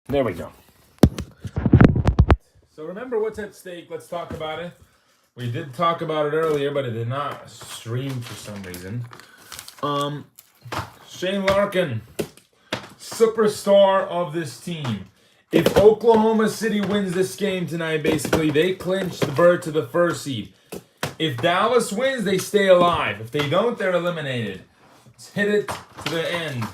There we go. So remember what's at stake. Let's talk about it. We did talk about it earlier, but it did not stream for some reason. Shane Larkin, superstar of this team. If Oklahoma City wins this game tonight, basically, they clinch the berth to the first seed. If Dallas wins, they stay alive. If they don't, they're eliminated. Let's hit it to the end.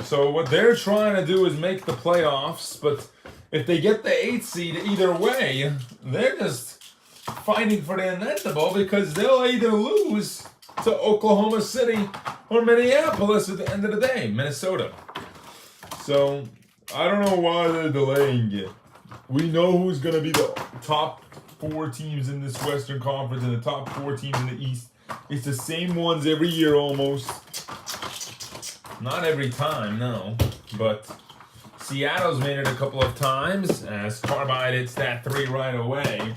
So what they're trying to do is make the playoffs, but if they get the 8th seed either way, they're just fighting for the inevitable because they'll either lose to Oklahoma City or Minneapolis at the end of the day, Minnesota. So I don't know why they're delaying it. We know who's going to be the top 4 teams in this Western Conference and the top 4 teams in the East. It's the same ones every year almost. Not every time, no. But Seattle's made it a couple of times as Carbide hits that 3 right away.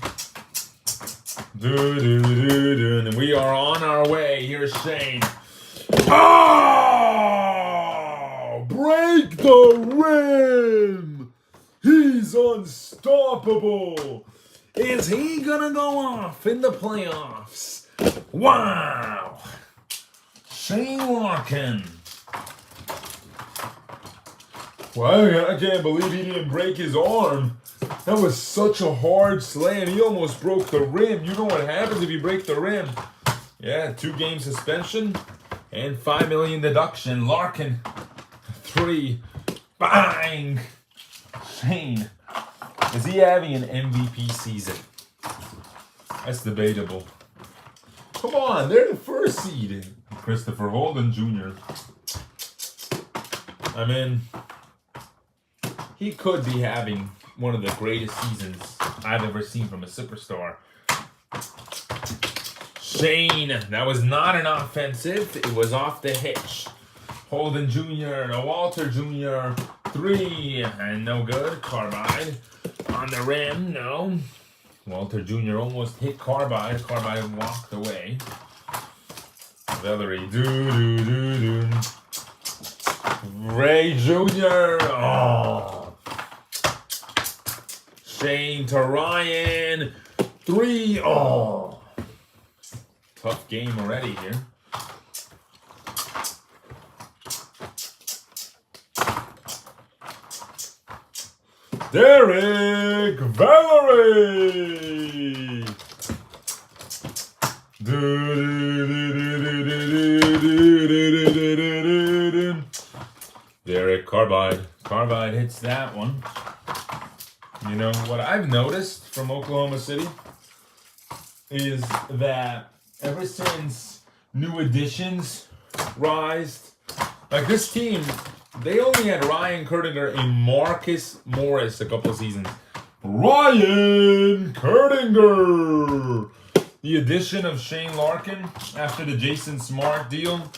And we are on our way. Here's Shane. Oh! Break the rim! He's unstoppable! Is he gonna go off in the playoffs? Wow! Shane Larkin. Wow, I can't believe he didn't break his arm. That was such a hard slam. He almost broke the rim. You know what happens if you break the rim? Yeah, 2-game suspension and $5 million deduction. Larkin, 3. Bang! Shane, is he having an MVP season? That's debatable. Come on, they're the first seed. Christopher Holden Jr. I mean, he could be having one of the greatest seasons I've ever seen from a superstar. Shane, that was not an offensive. It was off the hitch. Holden Jr., Walter Jr., 3, and no good. Carbide on the rim, no. Walter Jr. almost hit Carbide. Carbide walked away. Valerie, do. Ray Jr., oh. Shane to Ryan, 3, oh. Tough game already here. Derek Valerie. Derek Carbide. Carbide hits that one. You know, what I've noticed from Oklahoma City is that ever since new additions rised, like this team, they only had Ryan Kerdinger and Marcus Morris a couple of seasons. Ryan Kerdinger! The addition of Shane Larkin after the Jason Smart deal,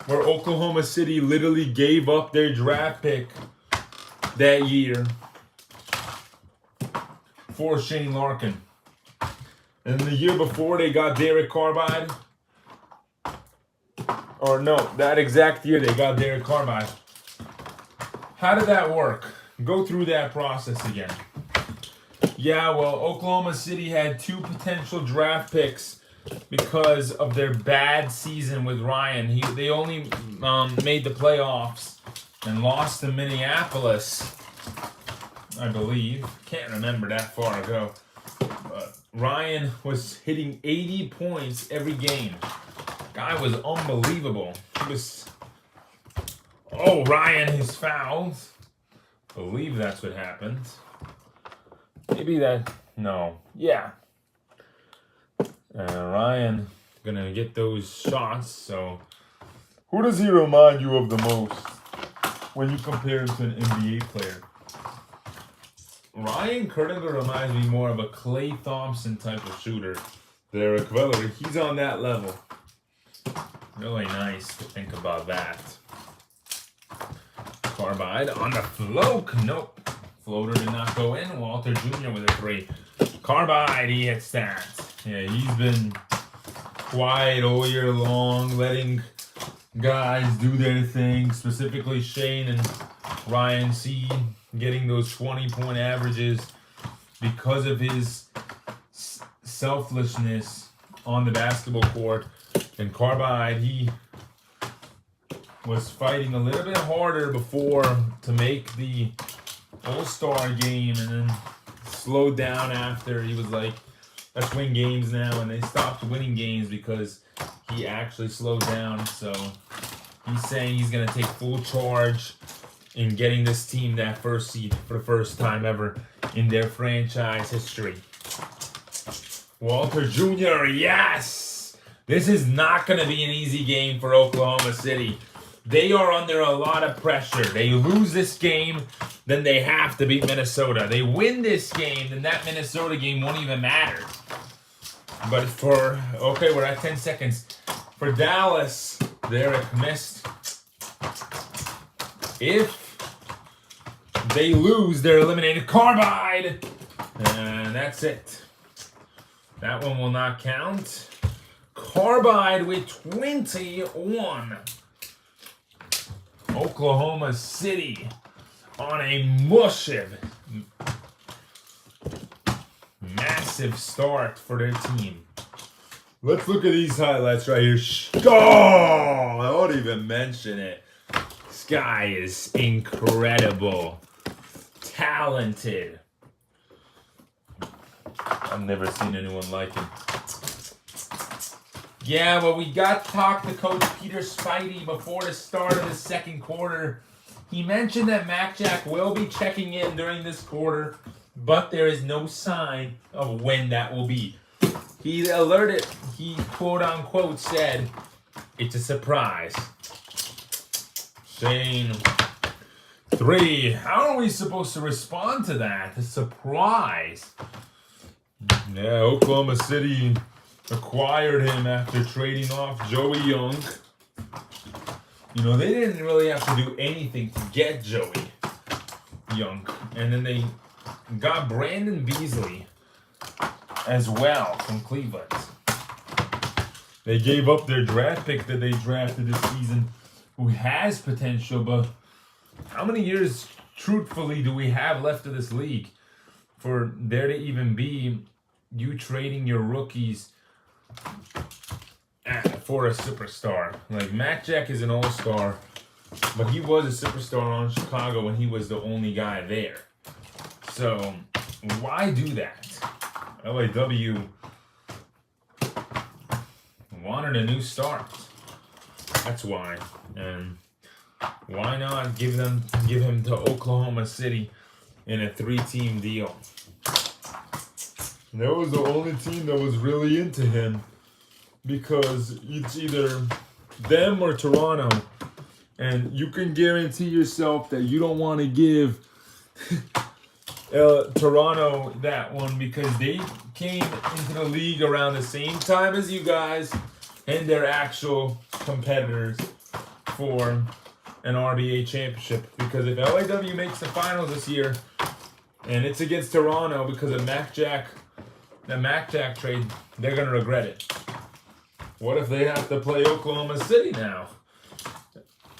where Oklahoma City literally gave up their draft pick that year for Shane Larkin. And the year before, they got Derek Carbide. Or no, that exact year they got Derek Carbide. How did that work? Go through that process again. Yeah, well, Oklahoma City had 2 potential draft picks because of their bad season with Ryan. They only made the playoffs and lost to Minneapolis, I believe. Can't remember that far ago. But Ryan was hitting 80 points every game. Guy was unbelievable. He was... Oh, Ryan is fouled. Believe that's what happened. Maybe that... No. Yeah. Ryan gonna get those shots, so... Who does he remind you of the most when you compare him to an NBA player? Ryan Kerdinger reminds me more of a Klay Thompson type of shooter. Derek Valerie, he's on that level. Really nice to think about that. Carbide on the float. Nope. Floater did not go in. Walter Jr. with a 3. Carbide, he hits that. Yeah, he's been quiet all year long, letting guys do their thing, specifically Shane and Ryan C getting those 20-point averages because of his selflessness on the basketball court. And Carbide, he was fighting a little bit harder before to make the All-Star game, and then slowed down after. He was like, let's win games now, and they stopped winning games because he actually slowed down. So he's saying he's going to take full charge in getting this team that first seed for the first time ever in their franchise history. Walter Jr., yes! This is not going to be an easy game for Oklahoma City. They are under a lot of pressure. They lose this game, then they have to beat Minnesota. They win this game, then that Minnesota game won't even matter. But we're at 10 seconds. For Dallas, Derek missed. If they lose, they're eliminated. Carbide! And that's it. That one will not count. Carbide with 21. Oklahoma City on a massive start for their team. Let's look at these highlights right here. Oh, I won't even mention it. This guy is incredible. Talented. I've never seen anyone like him. Yeah, well, we got to talk to Coach Peter Spidey before the start of the second quarter. He mentioned that MacJack will be checking in during this quarter, but there is no sign of when that will be. He quote-unquote said, it's a surprise. Shane, 3. How are we supposed to respond to that? A surprise. Yeah, Oklahoma City acquired him after trading off Joey Young. You know, they didn't really have to do anything to get Joey Young. And then they got Brandon Beasley as well from Cleveland. They gave up their draft pick that they drafted this season, who has potential, but how many years, truthfully, do we have left of this league for there to even be you trading your rookies for a superstar? Like, MacJack is an all-star, but he was a superstar on Chicago when he was the only guy there. So, why do that? LAW wanted a new start. That's why. And why not give him to Oklahoma City in a 3-team deal? That was the only team that was really into him, because it's either them or Toronto. And you can guarantee yourself that you don't want to give Toronto that one, because they came into the league around the same time as you guys, and they're actual competitors for an RBA championship. Because if LAW makes the finals this year, and it's against Toronto because of the MacJack trade, they're going to regret it. What if they have to play Oklahoma City now?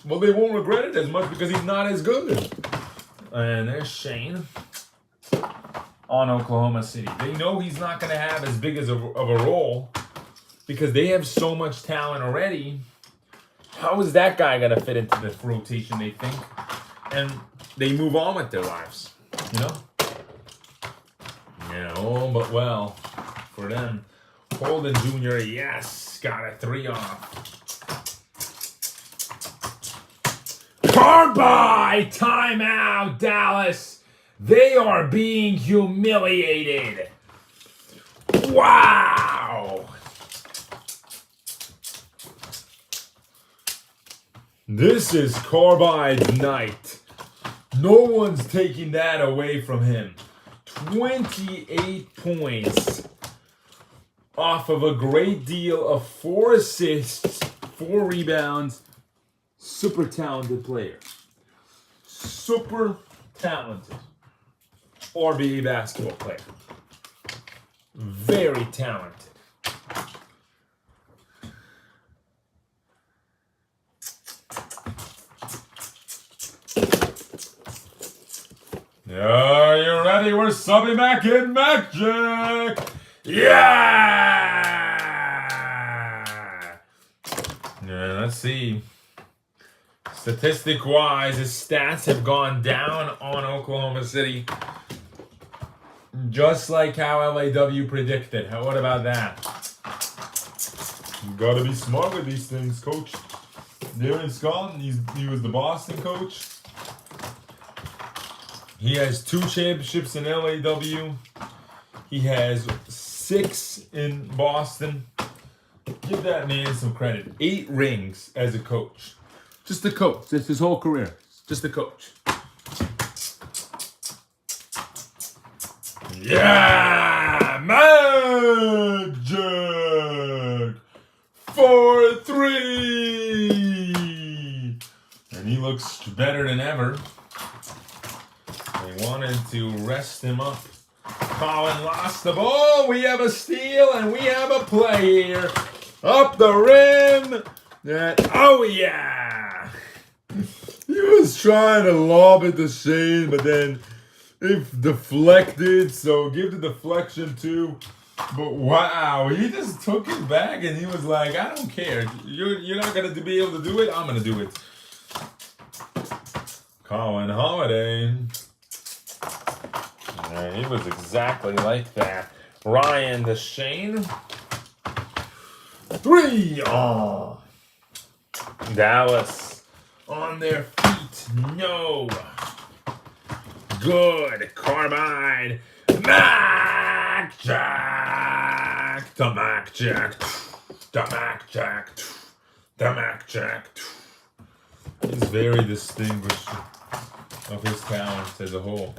Well, they won't regret it as much because he's not as good. And there's Shane on Oklahoma City. They know he's not going to have as big of a role because they have so much talent already. How is that guy going to fit into the rotation, they think? And they move on with their lives, you know? Yeah, all but well for them. Holden Jr., yes, got a 3 off. Carbide! Timeout, Dallas! They are being humiliated. Wow! This is Carbide's night. No one's taking that away from him. 28 points off of a great deal of 4 assists, 4 rebounds. Super talented player. Super talented RBA basketball player. Very talented. Are you ready? We're subbing back in Mac Jack. Yeah! Yeah, let's see. Statistic-wise, his stats have gone down on Oklahoma City. Just like how LAW predicted. What about that? You gotta be smart with these things, coach. Darren Scott, he was the Boston coach. He has 2 championships in LAW. He has 6 in Boston. Give that man some credit. 8 rings as a coach. Just a coach. That's his whole career. Just a coach. Yeah! Magic! 4-3! And he looks better than ever. They wanted to rest him up. Colin lost the ball. We have a steal and we have a play here. Up the rim. Oh yeah! He was trying to lob it to Shane, but then it deflected. So give the deflection too. But wow, he just took it back and he was like, I don't care. You're not gonna be able to do it. I'm gonna do it. Colin Holiday. Yeah, he was exactly like that. Ryan to Shane. 3. Oh. Dallas on their feet. No. Good. Carbide. Mac Jack. The Mac Jack. The Mac Jack. The Mac Jack. He's very distinguished of his talents as a whole.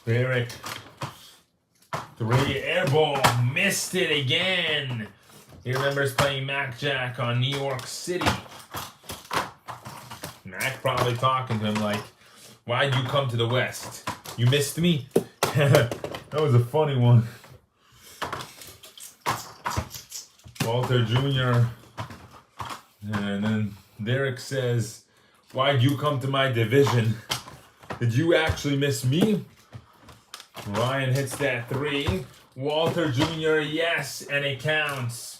Derek. 3 air ball. Missed it again. He remembers playing Mac Jack on New York City. Mac probably talking to him like, why'd you come to the West? You missed me? That was a funny one. Walter Jr. And then Derek says, why'd you come to my division? Did you actually miss me? Ryan hits that 3. Walter Jr., yes, and it counts.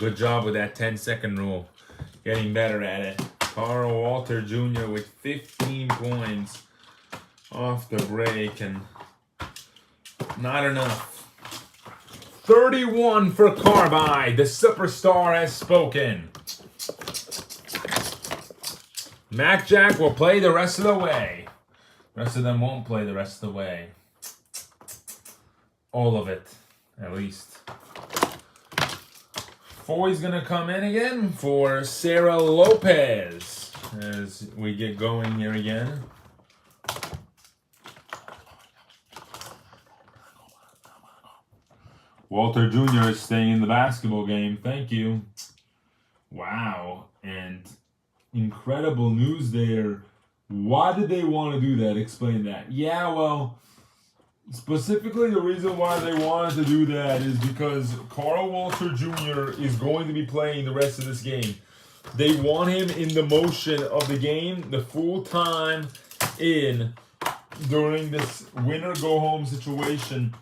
Good job with that 10-second rule. Getting better at it. Carl Walter Jr. with 15 points off the break, and not enough. 31 for Carbide. The superstar has spoken. Mac Jack will play the rest of the way. The rest of them won't play the rest of the way. All of it, at least. Foy's going to come in again for Sarah Lopez as we get going here again. Walter Jr. is staying in the basketball game. Thank you. Wow. And incredible news there. Why did they want to do that? Explain that. Yeah, well, specifically the reason why they wanted to do that is because Carl Walter Jr. is going to be playing the rest of this game. They want him in the motion of the game, the full time in during this winner-go-home situation.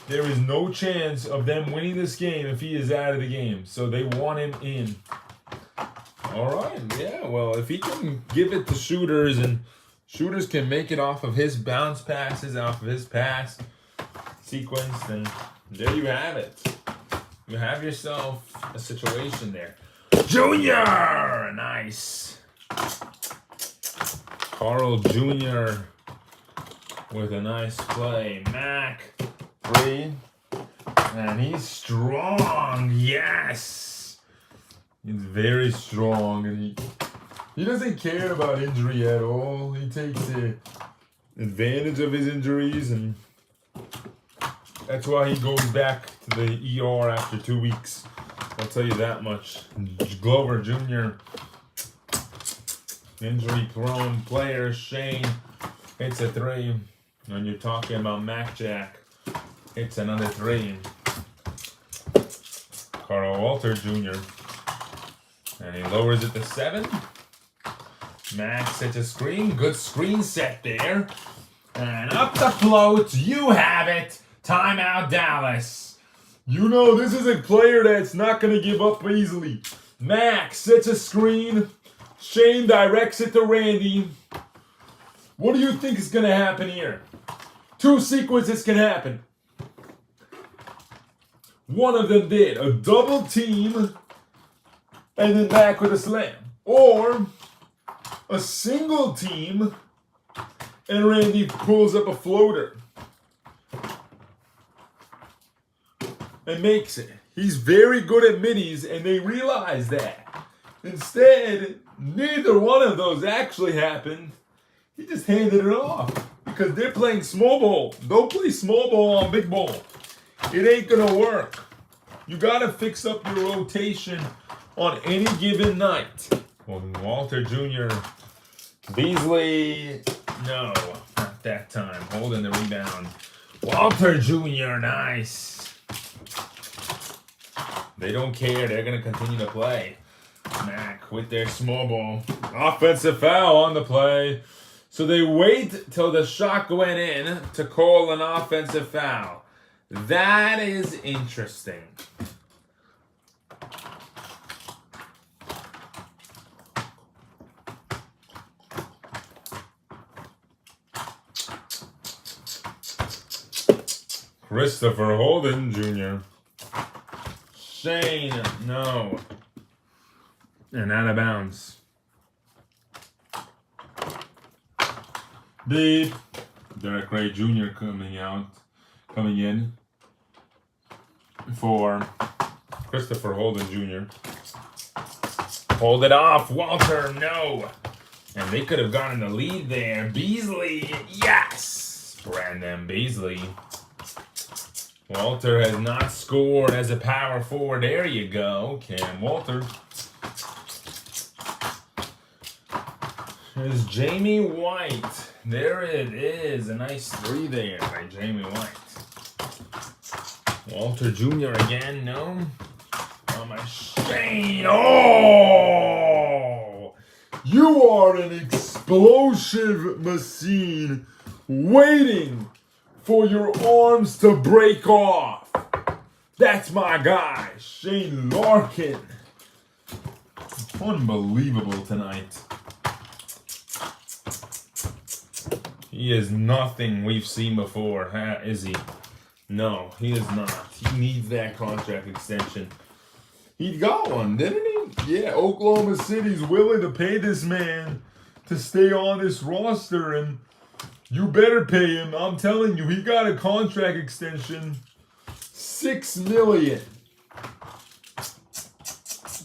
There is no chance of them winning this game if he is out of the game. So they want him in. All right, yeah, well, if he can give it to shooters and shooters can make it off of his bounce passes, off of his pass sequence, then there you have it. You have yourself a situation there. Junior! Nice. Carl Jr. with a nice play. Mac, 3. And he's strong. Yes. He's very strong, and he doesn't care about injury at all. He takes advantage of his injuries, and that's why he goes back to the ER after 2 weeks. I'll tell you that much. Glover Jr., injury-prone player. Shane hits a 3. When you're talking about Mac Jack, hits another 3. Carl Walter Jr., and he lowers it to 7. Max sets a screen. Good screen set there. And up the float. You have it. Timeout, Dallas. You know this is a player that's not going to give up easily. Max sets a screen. Shane directs it to Randy. What do you think is going to happen here? Two sequences can happen. One of them did a double team and then back with a slam. Or a single team and Randy pulls up a floater and makes it. He's very good at middies and they realize that. Instead, neither one of those actually happened. He just handed it off because they're playing small ball. Don't play small ball on big ball. It ain't gonna work. You gotta fix up your rotation on any given night. Well, Walter Jr. Beasley, no, not that time. Holding the rebound. Walter Jr., nice. They don't care. They're gonna continue to play. Mac with their small ball. Offensive foul on the play. So they wait till the shot went in to call an offensive foul. That is interesting. Christopher Holden Jr. Shane, no. And out of bounds. Beep. Derek Ray Jr. coming in for Christopher Holden Jr. Hold it off, Walter, no. And they could have gotten the lead there. Beasley, yes. Brandon Beasley. Walter has not scored as a power forward. There you go, Cam Walter. There's Jamie White. There it is. A nice three there by Jamie White. Walter Jr. again, no. Oh, my Shane. Oh! You are an explosive machine waiting for your arms to break off. That's my guy, Shane Larkin. Unbelievable tonight. He is nothing we've seen before, is he? No, he is not. He needs that contract extension. He got one, didn't he? Yeah, Oklahoma City's willing to pay this man to stay on this roster, and you better pay him. I'm telling you, he got a contract extension. $6 million.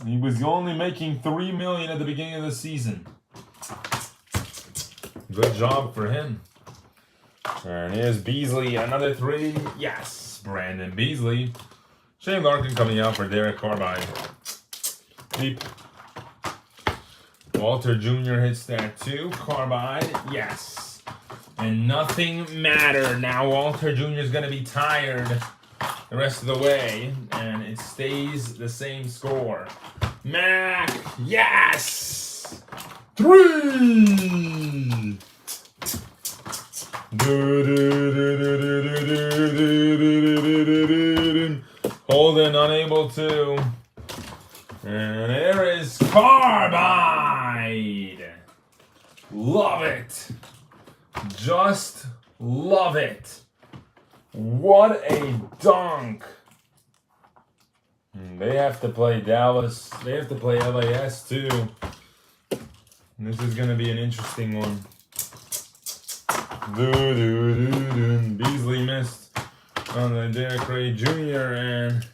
He was only making $3 million at the beginning of the season. Good job for him. And here's Beasley, another three. Yes, Brandon Beasley. Shane Larkin coming out for Derek Carbide. Deep. Walter Jr. hits that too. Carbide, yes. And nothing mattered. Now Walter Jr. is going to be tired the rest of the way. And it stays the same score. Mac, yes! 3! Holden unable to. And there is Carbide. Love it. Just love it. What a dunk. They have to play Dallas. They have to play LAS too. This is going to be an interesting one. Beasley missed on the Derek Ray Jr. and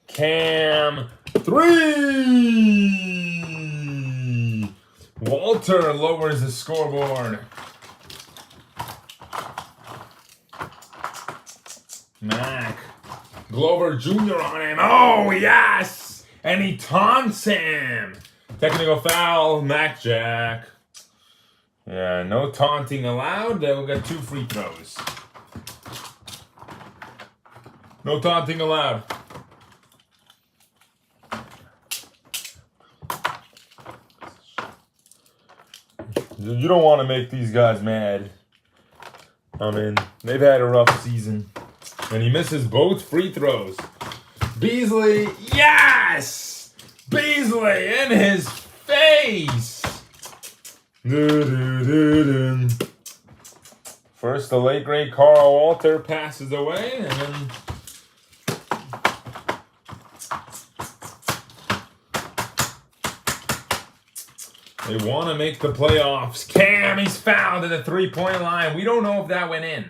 Cam 3. Walter lowers the scoreboard. Mac. Glover Jr. on him. Oh, yes! And he taunts him. Technical foul, Mac Jack. Yeah, no taunting allowed. Then we got 2 free throws. No taunting allowed. You don't want to make these guys mad. I mean, they've had a rough season. And he misses both free throws. Beasley, yes! Beasley in his face! First, the late great Carl Walter passes away, and then they want to make the playoffs. Cam, he's fouled at the three-point line. We don't know if that went in.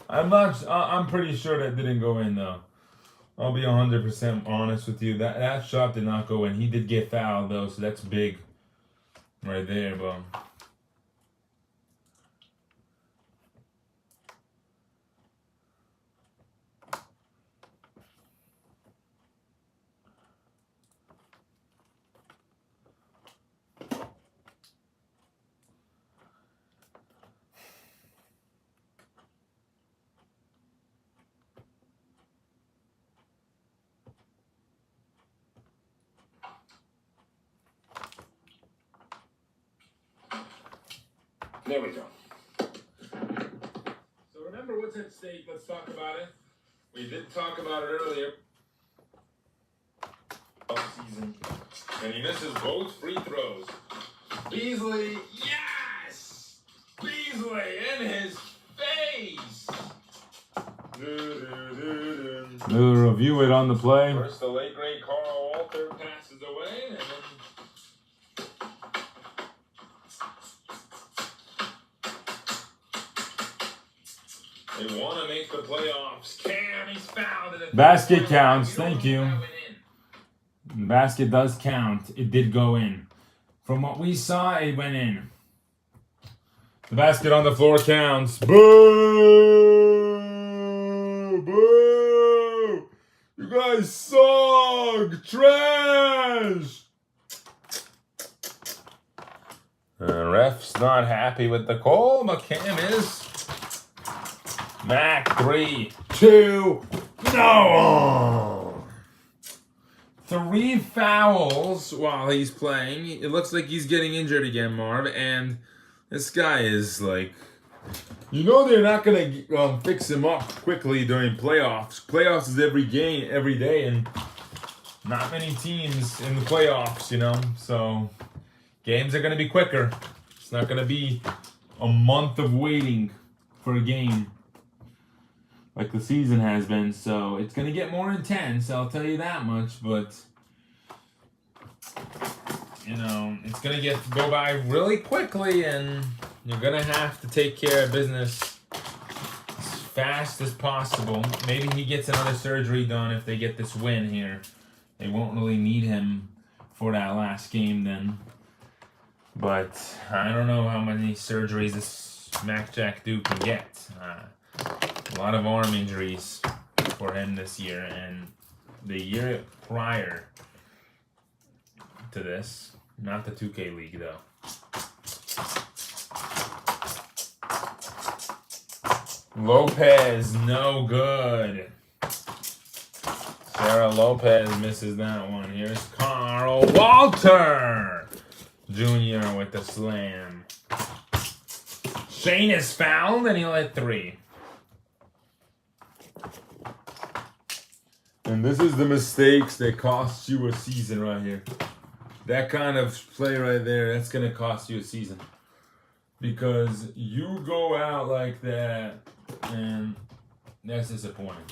I'm pretty sure that didn't go in, though. I'll be 100% honest with you. That shot did not go in. He did get fouled, though, so that's big right there, bro. There we go. So remember what's at stake. Let's talk about it. We did talk about it earlier. Season. And he misses both free throws. Beasley, yes! Beasley in his face! We'll review it on the play. First, the late great Carl Walter passes away, and then they want to make the playoffs. Cam, he's fouled. Basket counts. Thank you. The basket does count. It did go in. From what we saw, it went in. The basket on the floor counts. Boo! Boo! You guys suck! Trash! Ref's not happy with the call, but Cam is. Mac 3, 2, no! 3 fouls while he's playing. It looks like he's getting injured again, Marv. And this guy is like, you know, they're not gonna fix him up quickly during playoffs. Playoffs is every game, every day, and not many teams in the playoffs, you know. So games are gonna be quicker. It's not gonna be a month of waiting for a game like the season has been, so it's going to get more intense, I'll tell you that much, but, you know, it's going to go by really quickly, and you're going to have to take care of business as fast as possible. Maybe he gets another surgery done if they get this win here. They won't really need him for that last game then, but I don't know how many surgeries this Mac Jack Duke can get. A lot of arm injuries for him this year, and the year prior to this, not the 2K League though. Lopez, no good. Sarah Lopez misses that one. Here's Carl Walter Jr. with the slam. Shane is fouled, and he'll hit 3. And this is the mistakes that cost you a season right here. That kind of play right there, that's going to cost you a season. Because you go out like that, and that's disappointing.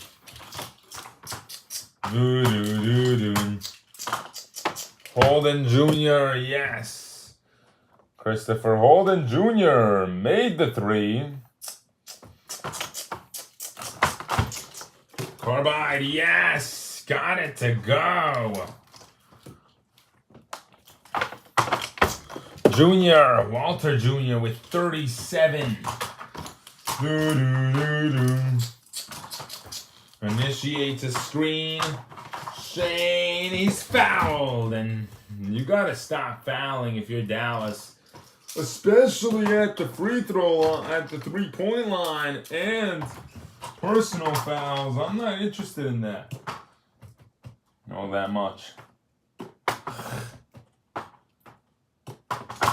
Holden Jr., yes. Christopher Holden Jr. made the 3. Carbide, yes! Got it to go! Junior, Walter Jr. with 37. Initiates a screen. Shane, he's fouled. And you gotta stop fouling if you're Dallas. Especially at the free throw line, at the 3-point line, and personal fouls. I'm not interested in that. All that much.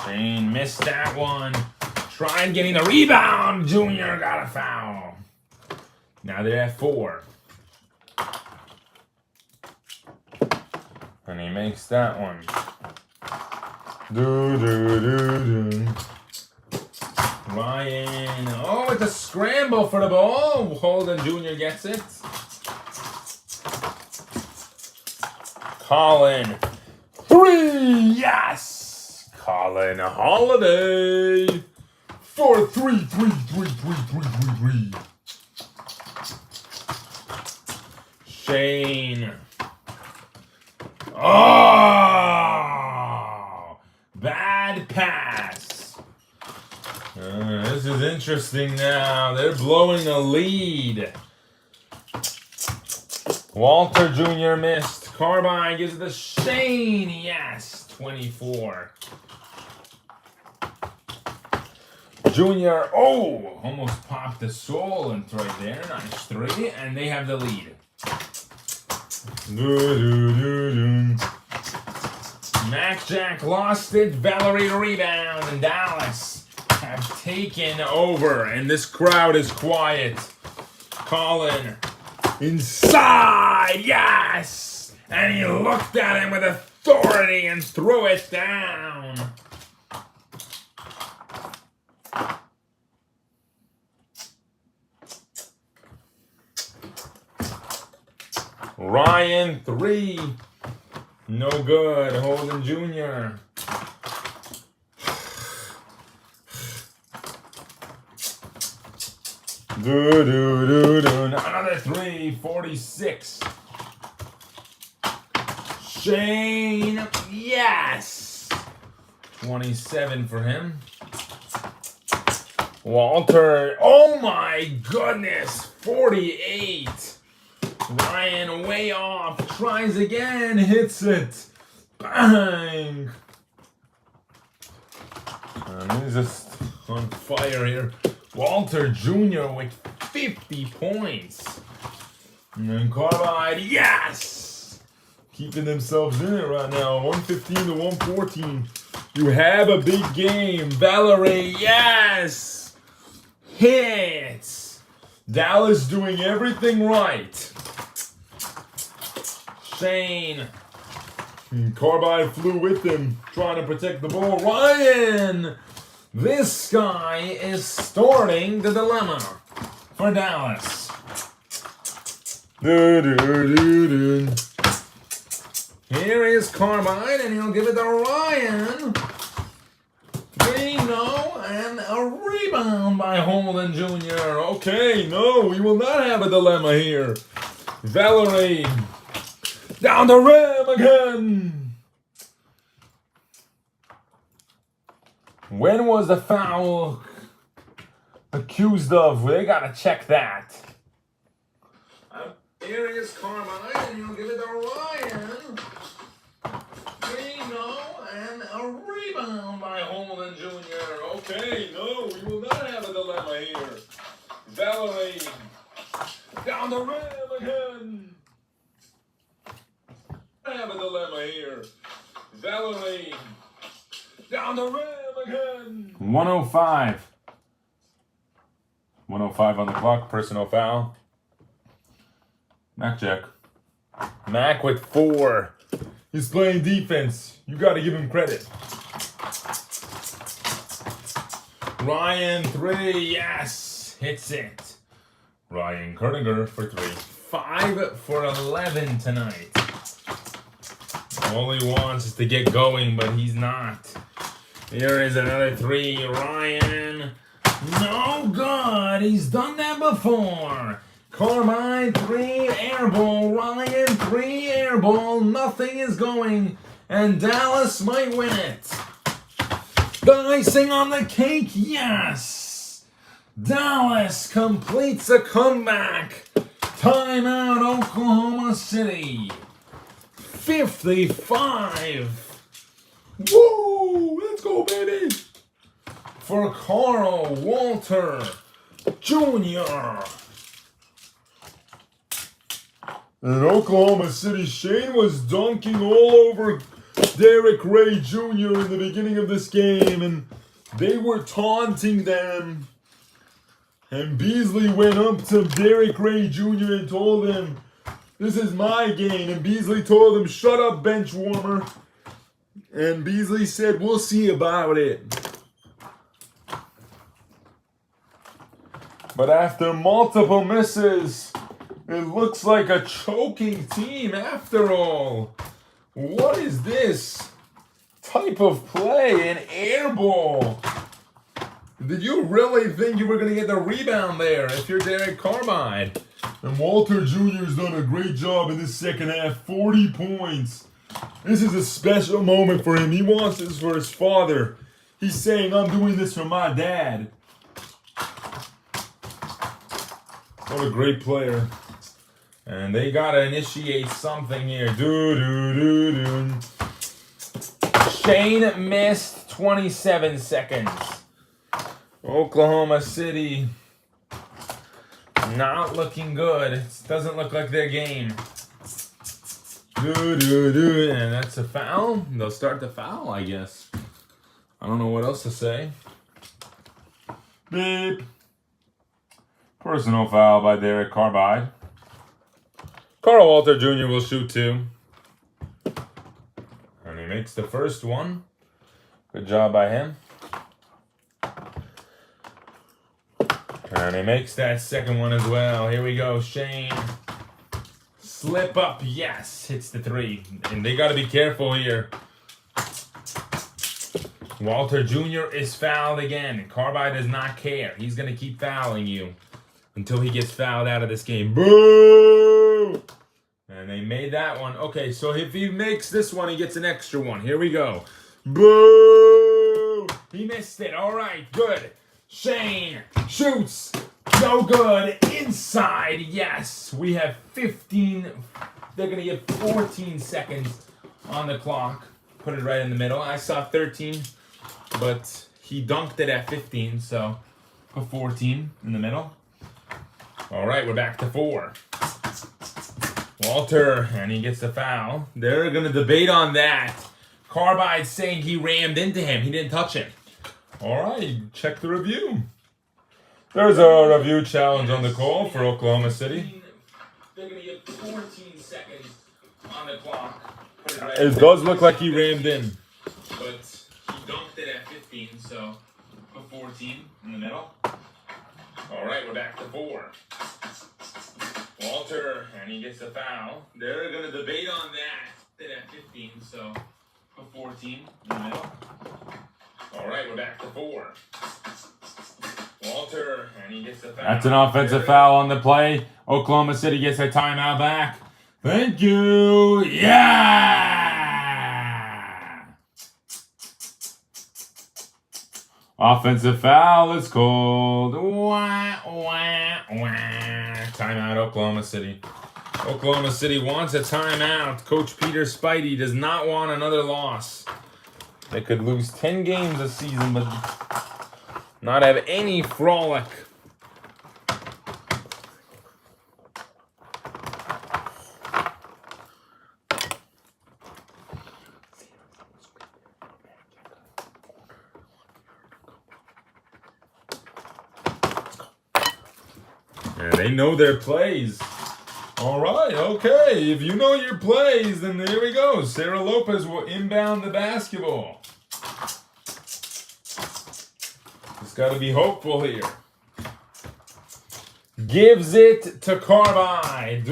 Shane Shane missed that one. Tried getting the rebound. Junior got a foul. Now they're at 4. And he makes that one. Ryan. Oh, it's a scramble for the ball. Holden Jr. gets it. Colin. 3. Yes. Colin Holiday. For 3. Shane. Oh, bad pass. This is interesting now. They're blowing a lead. Walter Jr. missed. Carbine gives it to Shane. Yes, 24. Junior, oh, almost popped the Solent right there. Nice 3, and they have the lead. Mac Jack lost it. Valerie rebound, and Dallas have taken over, and this crowd is quiet. Colin inside, yes, and he looked at him with authority and threw it down. Ryan 3. No good. Holden Jr. Another 3. 46. Shane. Yes. 27 for him. Walter. Oh my goodness. 48. Ryan way off, tries again, hits it. Bang! And he's just on fire here. Walter Jr. with 50 points. And then Carbide, yes! Keeping themselves in it right now. 115 to 114. You have a big game. Valerie, yes! Hits! Dallas doing everything right. Shane. Carbide flew with him, trying to protect the ball. Ryan! This guy is starting the dilemma for Dallas. Here is Carbide, and he'll give it to Ryan. 3, no, and a rebound by Holden Jr. Okay, no, we will not have a dilemma here. Valerie. Down the rim again. When was the foul accused of? They gotta check that. Here is Carbine, and he'll give it to Ryan. 3, no, and a rebound by Holden Jr. Okay, no, we will not have a dilemma here. Valerie. Down the rim again. Have a dilemma here. Valerie. Down the rim again. 105. 105 on the clock. Personal foul. Mac Jack. Mac with 4. He's playing defense. You got to give him credit. Ryan 3. Yes. Hits it. Ryan Kerniger for 3. 5 for 11 tonight. All he wants is to get going, but he's not. Here is another 3. Ryan. No good. He's done that before. Carbine 3 air ball. Ryan 3 air ball. Nothing is going. And Dallas might win it. The icing on the cake. Yes. Dallas completes a comeback. Timeout, Oklahoma City. 55. Woo! Let's go, baby! For Carl Walter Jr. In Oklahoma City, Shane was dunking all over Derek Ray Jr. in the beginning of this game, and they were taunting them. And Beasley went up to Derek Ray Jr. and told him, "This is my game." And Beasley told him, "Shut up, bench warmer." And Beasley said, "We'll see about it." But after multiple misses, it looks like a choking team after all. What is this type of play? An air ball. Did you really think you were going to get the rebound there if you're Derek Carmine? And Walter Jr.'s done a great job in this second half. 40 points. This is a special moment for him. He wants this for his father. He's saying, "I'm doing this for my dad." What a great player. And they got to initiate something here. Shane missed 27 seconds. Oklahoma City not looking good. It doesn't look like their game. And that's a foul. They'll start the foul, I guess. I don't know what else to say. Beep. Personal foul by Derek Carbide. Carl Walter Jr. will shoot two. And he makes the first one. Good job by him. And he makes that second one as well. Here we go, Shane. Slip up, yes. Hits the three. And they got to be careful here. Walter Jr. is fouled again. Carbide does not care. He's going to keep fouling you until he gets fouled out of this game. Boo! And they made that one. Okay, so if he makes this one, he gets an extra one. Here we go. Boo! He missed it. All right, good. Shane shoots. No good. Inside, yes. We have 15. They're going to get 14 seconds on the clock. Put it right in the middle. I saw 13, but he dunked it at 15, so put 14 in the middle. All right, we're back to 4. Walter, and he gets the foul. They're going to debate on that. Carbide saying he rammed into him. He didn't touch him. All right, check the review. There's a review challenge on the call for Oklahoma City. They're going to get 14 seconds on the clock. It does look like he rammed in. But he dunked it at 15, so put 14 in the middle. All right, we're back to 4. Walter, and he gets the foul. They're going to debate on that. Did at 15, so put 14 in the middle. All right, we're back to 4. Walter, and he gets the foul. That's an offensive foul on the play. Oklahoma City gets a timeout back. Thank you. Yeah! Offensive foul is called. Wah, wah, wah. Timeout, Oklahoma City. Oklahoma City wants a timeout. Coach Peter Spidey does not want another loss. They could lose 10 games this season, but not have any frolic. And they know their plays. All right, okay. If you know your plays, then there we go. Sarah Lopez will inbound the basketball. Just got to be hopeful here. Gives it to Carbide.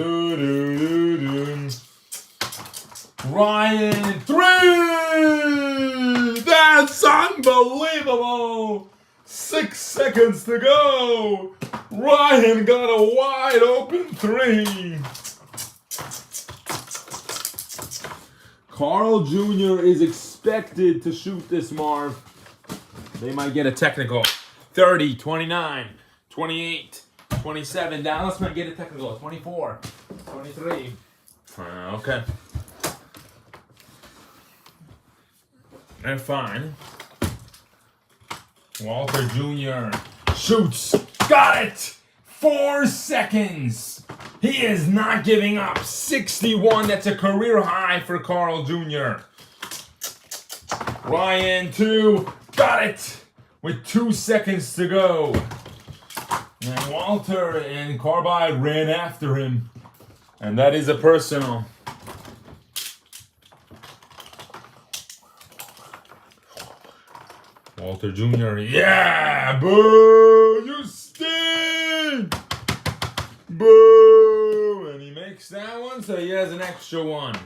Ryan, 3! That's unbelievable! 6 seconds to go. Ryan got a wide open 3. Carl Jr. is expected to shoot this, Marv. They might get a technical. 30, 29, 28, 27. Dallas might get a technical. 24, 23. Okay. They're fine. Walter Jr. shoots. Got it! 4 seconds. He is not giving up. 61. That's a career high for Carl Jr. Ryan 2. Got it! With 2 seconds to go. And Walter and Carbide ran after him. And that is a personal. Walter Jr. Yeah! Boo! You stink! Boo! And he makes that one, so he has an extra one.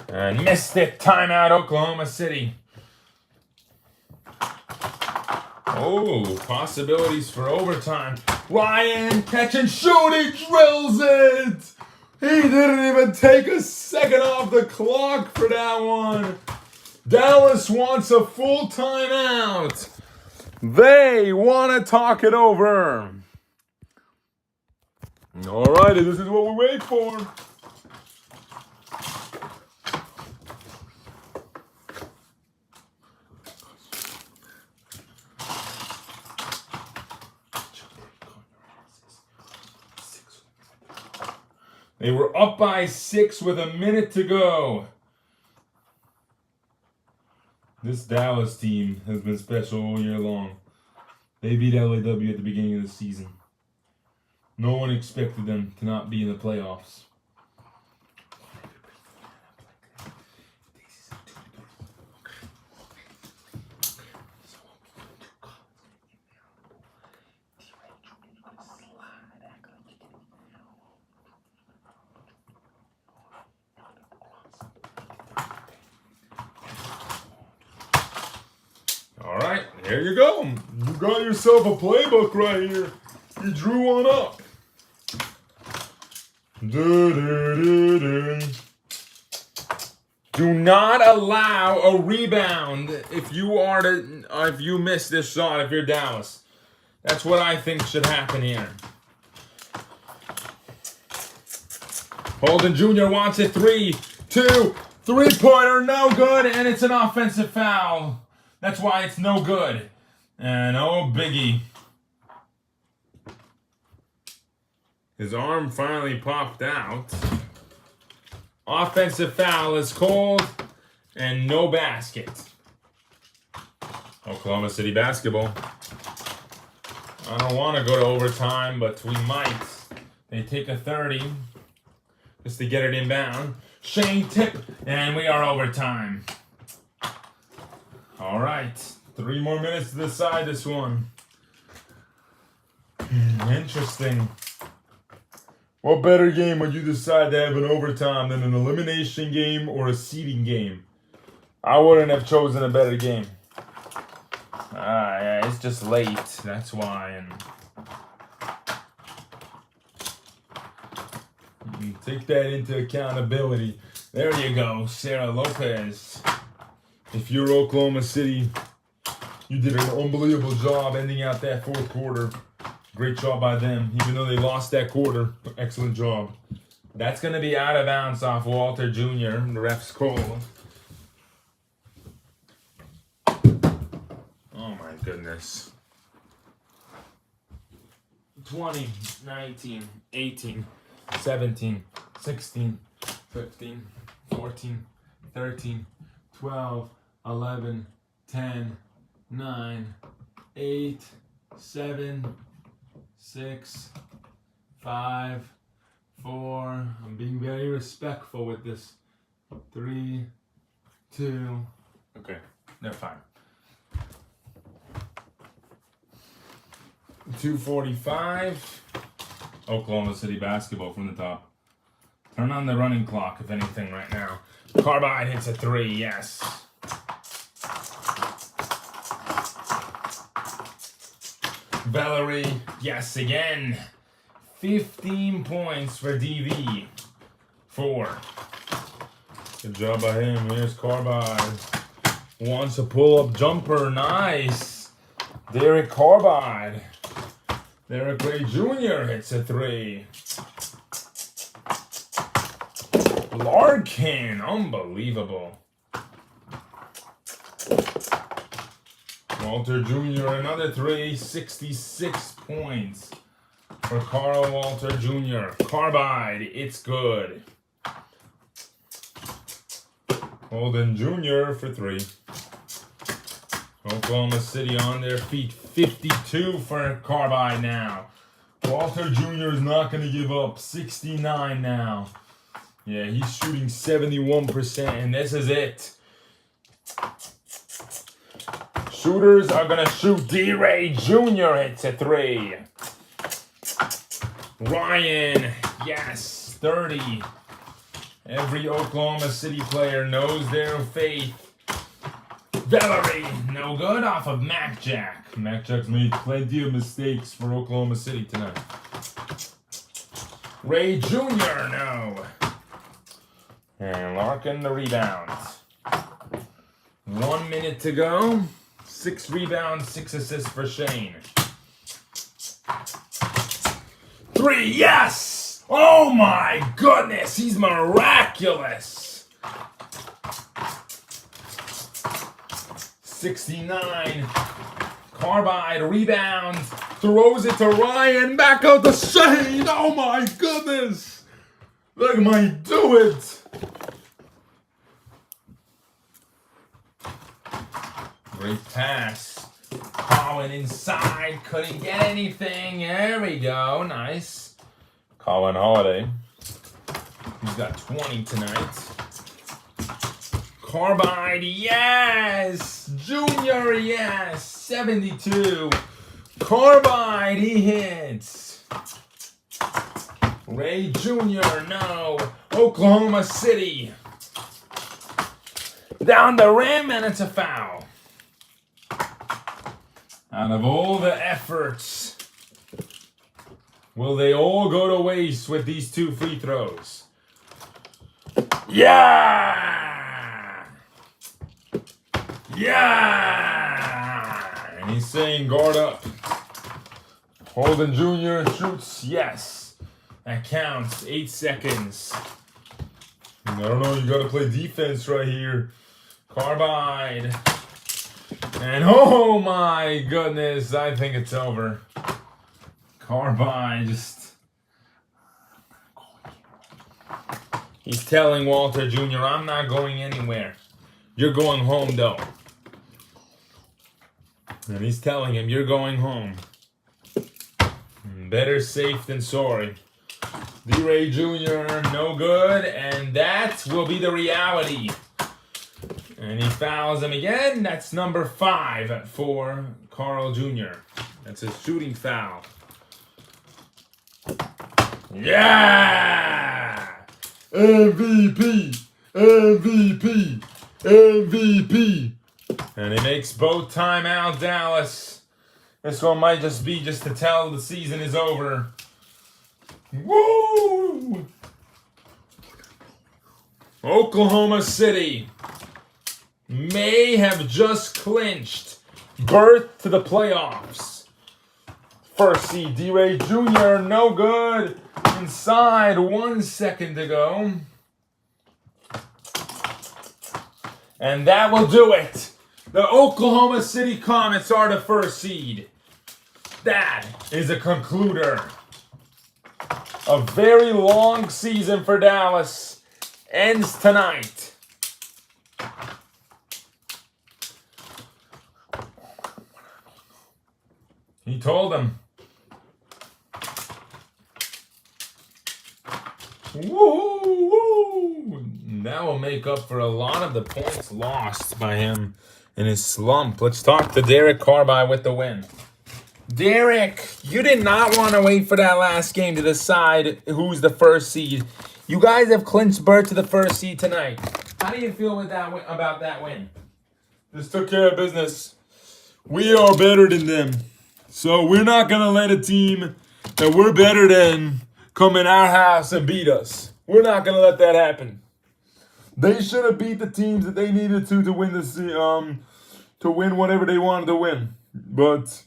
And missed it. Timeout, Oklahoma City. Oh, possibilities for overtime. Ryan, catch and shoot. He drills it. He didn't even take a second off the clock for that one. Dallas wants a full timeout. They want to talk it over. All right, this is what we wait for. They were up by 6 with a minute to go. This Dallas team has been special all year long. They beat LAW at the beginning of the season. No one expected them to not be in the playoffs. All right, here you go. You got yourself a playbook right here. You drew one up. Do not allow a rebound if you miss this shot if you're Dallas. That's what I think should happen here. Holden Jr. wants it. 3, 2, 3-pointer, no good, and it's an offensive foul. That's why it's no good. And oh, Biggie. His arm finally popped out. Offensive foul is called, and no basket. Oklahoma City basketball. I don't want to go to overtime, but we might. They take a 30 just to get it inbound. Shane tip, and we are overtime. All right, 3 more minutes to decide this one. Interesting. What better game would you decide to have an overtime than an elimination game or a seeding game? I wouldn't have chosen a better game. Yeah, it's just late. That's why. And take that into accountability. There you go, Sarah Lopez. If you're Oklahoma City, you did an unbelievable job ending out that 4th quarter. Great job by them, even though they lost that quarter. Excellent job. That's going to be out of bounds off Walter Jr., the ref's call. Oh my goodness. 20, 19, 18, 17, 16, 15, 14, 13, 12, 11, 10, 9, 8, 7, 6, 5, 4. I'm being very respectful with this. 3, 2. Okay, they're fine. 2:45. Oklahoma City basketball from the top. Turn on the running clock, if anything, right now. Carbide hits a 3, yes. Valerie, yes again. 15 points for DV. 4. Good job by him. Here's Carbide. Wants a pull-up jumper. Nice. Derek Carbide. Derek Gray Jr. hits a 3. Larkin, unbelievable. Walter Jr. another 3, 66 points for Carl Walter Jr. Carbide, it's good. Holden Jr. for 3. Oklahoma City on their feet. 52 for Carbide now. Walter Jr. is not going to give up. 69 now. Yeah, he's shooting 71%, and this is it. Shooters are going to shoot. D-Ray Jr. hits a 3. Ryan, yes, 30. Every Oklahoma City player knows their faith. Valerie, no good, off of Mac Jack. Mac Jack's made plenty of mistakes for Oklahoma City tonight. Ray Jr., no. And Larkin the rebounds. 1 minute to go. 6 rebounds, 6 assists for Shane. 3, yes! Oh my goodness, he's miraculous! 69. Carbide rebounds, throws it to Ryan, back out to Shane. Oh my goodness! Look at me do it! Great pass. Colin inside, couldn't get anything. There we go, nice. Colin Holiday. He's got 20 tonight. Carbide, yes! Junior, yes! 72. Carbide, he hits. Ray Jr., no. Oklahoma City. Down the rim, and it's a foul. Out of all the efforts, will they all go to waste with these 2 free throws? Yeah! Yeah! And he's saying guard up. Holden Jr. shoots, yes. That counts, 8 seconds. I don't know, you gotta play defense right here. Carbide. And oh my goodness, I think it's over. Carbide just... He's telling Walter Jr., I'm not going anywhere. You're going home though. And he's telling him, you're going home. Better safe than sorry. D-Ray Jr., no good, and that will be the reality. And he fouls him again. That's number 5 for Carl Jr. That's a shooting foul. Yeah! MVP! MVP! MVP! And he makes both timeouts, Dallas. This one might just be just to tell the season is over. Woo! Oklahoma City may have just clinched berth to the playoffs. First seed, D-Ray Jr., no good. Inside, 1 second to go. And that will do it. The Oklahoma City Comets are the first seed. That is a concluder. A very long season for Dallas ends tonight. He told him. Woo! That will make up for a lot of the points lost by him in his slump. Let's talk to Derek Carbide with the win. Derek, you did not want to wait for that last game to decide who's the first seed. You guys have clinched berth to the first seed tonight. How do you feel with that about that win? Just took care of business. We are better than them. So we're not going to let a team that we're better than come in our house and beat us. We're not going to let that happen. They should have beat the teams that they needed to win to win whatever they wanted to win. But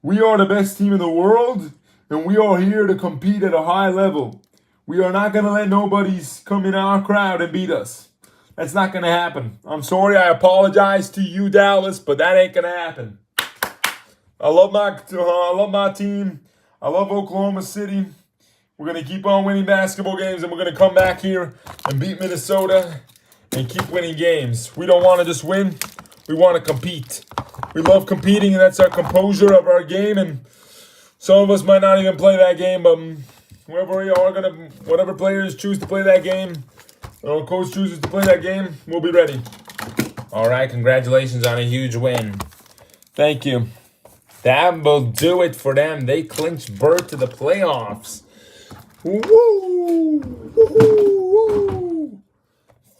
we are the best team in the world, and we are here to compete at a high level. We are not going to let nobody's come in our crowd and beat us. That's not going to happen. I'm sorry, I apologize to you, Dallas, but that ain't going to happen. I love my team. I love Oklahoma City. We're going to keep on winning basketball games, and we're going to come back here and beat Minnesota and keep winning games. We don't want to just win. We want to compete. We love competing, and that's our composure of our game. And some of us might not even play that game, but whatever players choose to play that game, or coach chooses to play that game, we'll be ready. All right, congratulations on a huge win. Thank you. That will do it for them. They clinched berth to the playoffs. Woo! Woo!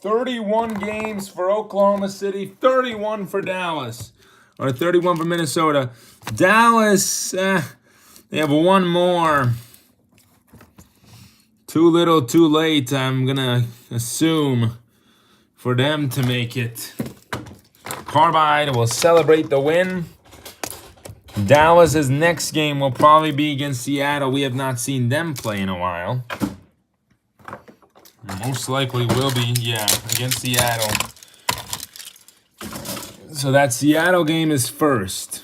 31 games for Oklahoma City, 31 for Dallas, or 31 for Minnesota. Dallas, they have one more. Too little, too late, I'm going to assume, for them to make it. Carbide will celebrate the win. Dallas's next game will probably be against Seattle. We have not seen them play in a while. Most likely will be, against Seattle. So that Seattle game is first.